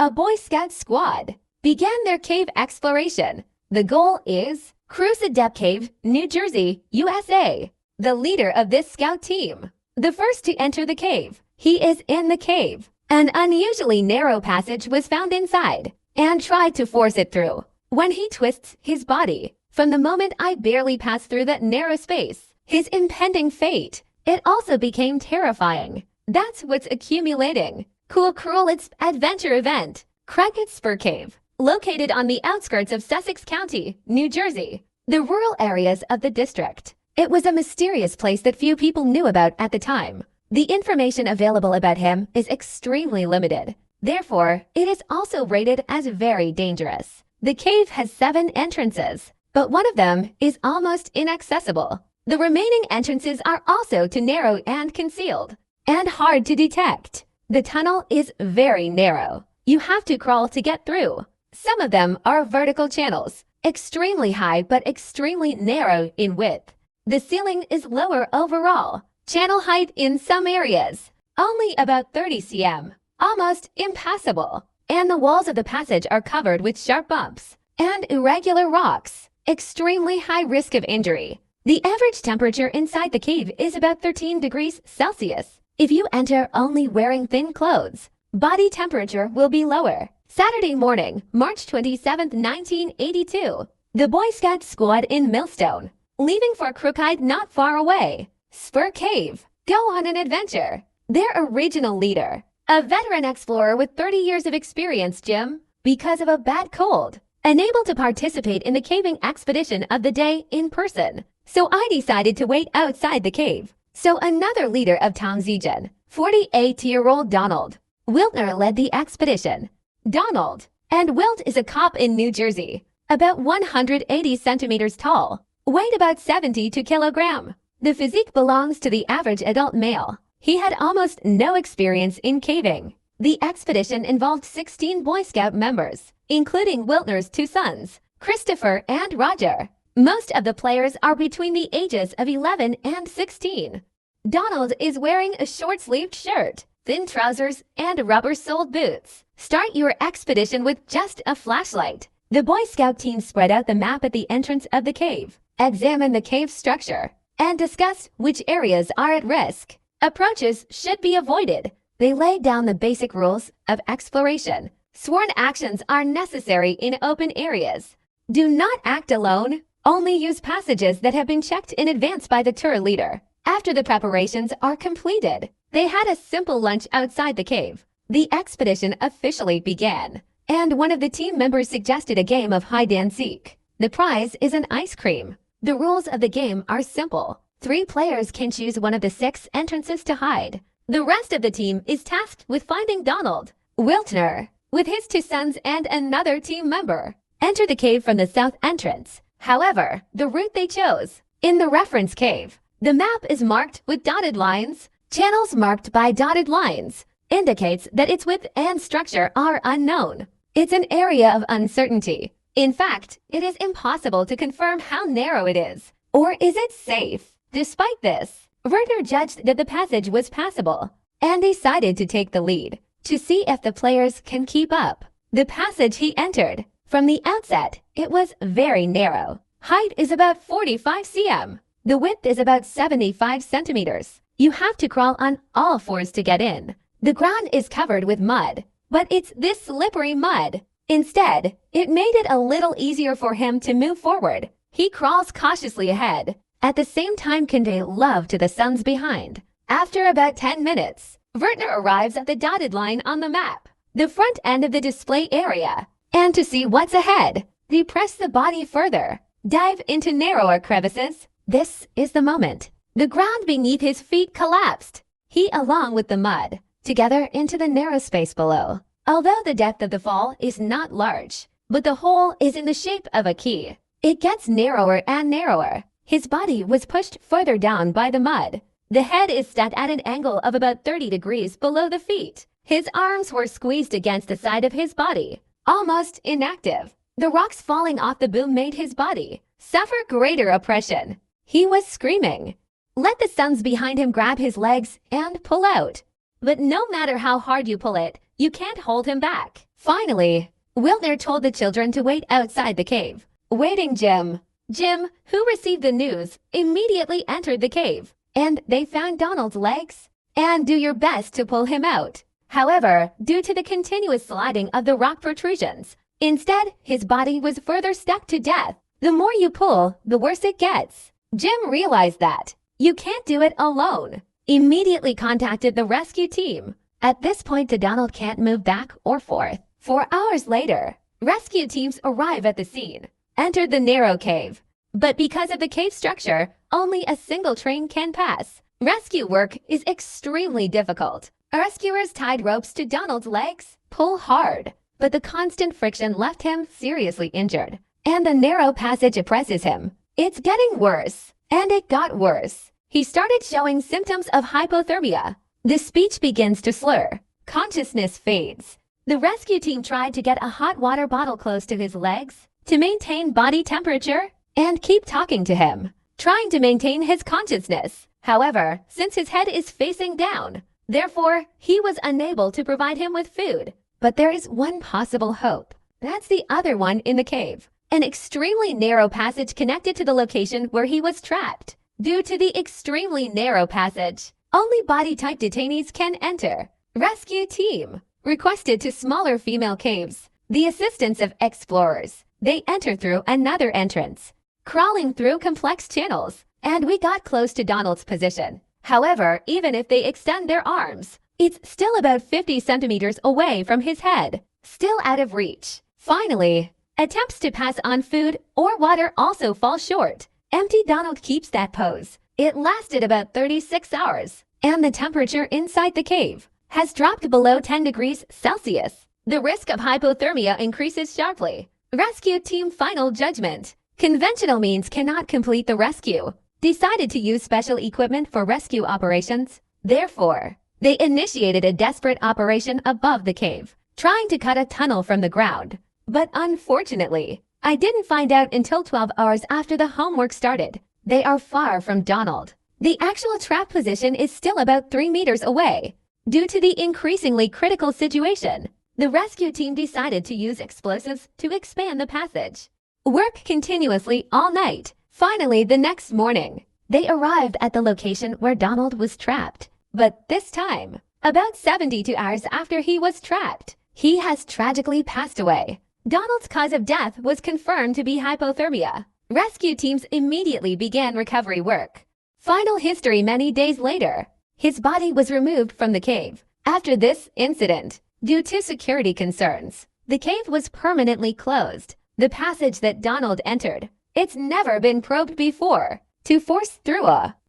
a Boy Scout squad, began their cave exploration. The goal is Crookedespo Cave, New Jersey, USA. The leader of this scout team, the first to enter the cave. He is in the cave. An unusually narrow passage was found inside, and tried to force it through. When he twists his body, from the moment I barely passed through that narrow space, his impending fate, it also became terrifying. That's what's accumulating. Crookedespo adventure event, Crookedespo Cave, located on the outskirts of Sussex County, New Jersey, the rural areas of the district. It was a mysterious place that few people knew about at the time. The information available about him is extremely limited. Therefore, it is also rated as very dangerous. The cave has 7 entrances, but one of them is almost inaccessible. The remaining entrances are also too narrow and concealed, and hard to detect. The tunnel is very narrow. You have to crawl to get through. Some of them are vertical channels, extremely high but extremely narrow in width. The ceiling is lower overall. Channel height in some areas, only about 30 cm, almost impassable. And the walls of the passage are covered with sharp bumps and irregular rocks. Extremely high risk of injury. The average temperature inside the cave is about 13 degrees Celsius. If you enter only wearing thin clothes, body temperature will be lower. Saturday morning, March 27, 1982. The Boy Scout squad in Millstone, leaving for Crooked not far away. Spur Cave, go on an adventure. Their original leader, a veteran explorer with 30 years of experience, Jim, because of a bad cold, unable to participate in the caving expedition of the day in person. So I decided to wait outside the cave. So another leader of Townsend, 48-year-old Donald Wiltner, led the expedition. Donald and Wilt is a cop in New Jersey, about 180 centimeters tall, weighed about 72 kilograms. The physique belongs to the average adult male. He had almost no experience in caving. The expedition involved 16 Boy Scout members, including Wiltner's 2 sons, Christopher and Roger. Most of the players are between the ages of 11 and 16. Donald is wearing a short-sleeved shirt, thin trousers, and rubber-soled boots. Start your expedition with just a flashlight. The Boy Scout team spread out the map at the entrance of the cave, examine the cave structure, and discuss which areas are at risk. Approaches should be avoided. They laid down the basic rules of exploration. Sworn actions are necessary in open areas. Do not act alone. Only use passages that have been checked in advance by the tour leader. After the preparations are completed, they had a simple lunch outside the cave. The expedition officially began, and one of the team members suggested a game of hide and seek. The prize is an ice cream. The rules of the game are simple. 3 players can choose one of the 6 entrances to hide. The rest of the team is tasked with finding Donald Wiltner, with his 2 sons and another team member. Enter the cave from the south entrance. However, the route they chose, in the reference cave, the map is marked with dotted lines. Channels marked by dotted lines indicates that its width and structure are unknown. It's an area of uncertainty. In fact, it is impossible to confirm how narrow it is. Or is it safe? Despite this, Werner judged that the passage was passable and decided to take the lead to see if the players can keep up. The passage he entered, from the outset, it was very narrow. Height is about 45 cm. The width is about 75 centimeters. You have to crawl on all 4s to get in. The ground is covered with mud, but it's this slippery mud. Instead, it made it a little easier for him to move forward. He crawls cautiously ahead, at the same time convey love to the sons behind. After about 10 minutes, Werner arrives at the dotted line on the map, the front end of the display area. And to see what's ahead, depress the body further. Dive into narrower crevices. This is the moment. The ground beneath his feet collapsed. He, along with the mud, together into the narrow space below. Although the depth of the fall is not large, but the hole is in the shape of a key. It gets narrower and narrower. His body was pushed further down by the mud. The head is set at an angle of about 30 degrees below the feet. His arms were squeezed against the side of his body, almost inactive. The rocks falling off the boom made his body suffer greater oppression. He was screaming. Let the sons behind him grab his legs and pull out. But no matter how hard you pull it, you can't hold him back. Finally, Wilner told the children to wait outside the cave. Waiting Jim. Jim, who received the news, immediately entered the cave, and they found Donald's legs. And do your best to pull him out. However, due to the continuous sliding of the rock protrusions, instead, his body was further stuck to death. The more you pull, the worse it gets. Jim realized that you can't do it alone. Immediately contacted the rescue team. At this point, the Donald can't move back or forth. 4 hours later, rescue teams arrive at the scene, entered the narrow cave. But because of the cave structure, only a single train can pass. Rescue work is extremely difficult. Rescuers tied ropes to Donald's legs, pull hard, but the constant friction left him seriously injured, and the narrow passage oppresses him. It's getting worse, and it got worse. He started showing symptoms of hypothermia. The speech begins to slur. Consciousness fades. The rescue team tried to get a hot water bottle close to his legs to maintain body temperature and keep talking to him, trying to maintain his consciousness. However, since his head is facing down, therefore, he was unable to provide him with food. But there is one possible hope. That's the other one in the cave. An extremely narrow passage connected to the location where he was trapped. Due to the extremely narrow passage, only body-type detainees can enter. Rescue team requested to smaller female caves. The assistance of explorers. They enter through another entrance, crawling through complex channels, and we got close to Donald's position. However, even if they extend their arms, it's still about 50 centimeters away from his head, still out of reach. Finally, attempts to pass on food or water also fall short. Empty Donald keeps that pose. It lasted about 36 hours, and the temperature inside the cave has dropped below 10 degrees Celsius. The risk of hypothermia increases sharply. Rescue team final judgment. Conventional means cannot complete the rescue. Decided to use special equipment for rescue operations. Therefore, they initiated a desperate operation above the cave, trying to cut a tunnel from the ground. But unfortunately, I didn't find out until 12 hours after the homework started. They are far from Donald. The actual trap position is still about 3 meters away. Due to the increasingly critical situation, the rescue team decided to use explosives to expand the passage. Work continuously all night. Finally, the next morning, they arrived at the location where Donald was trapped. But this time, about 72 hours after he was trapped, he has tragically passed away. Donald's cause of death was confirmed to be hypothermia. Rescue teams immediately began recovery work. Final history many days later. His body was removed from the cave. After this incident, due to security concerns, the cave was permanently closed. The passage that Donald entered, it's never been probed before. To force through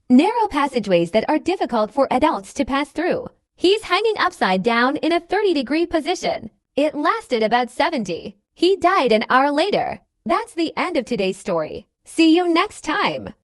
narrow passageways that are difficult for adults to pass through. He's hanging upside down in a 30-degree position. It lasted about 70. He died an hour later. That's the end of today's story. See you next time.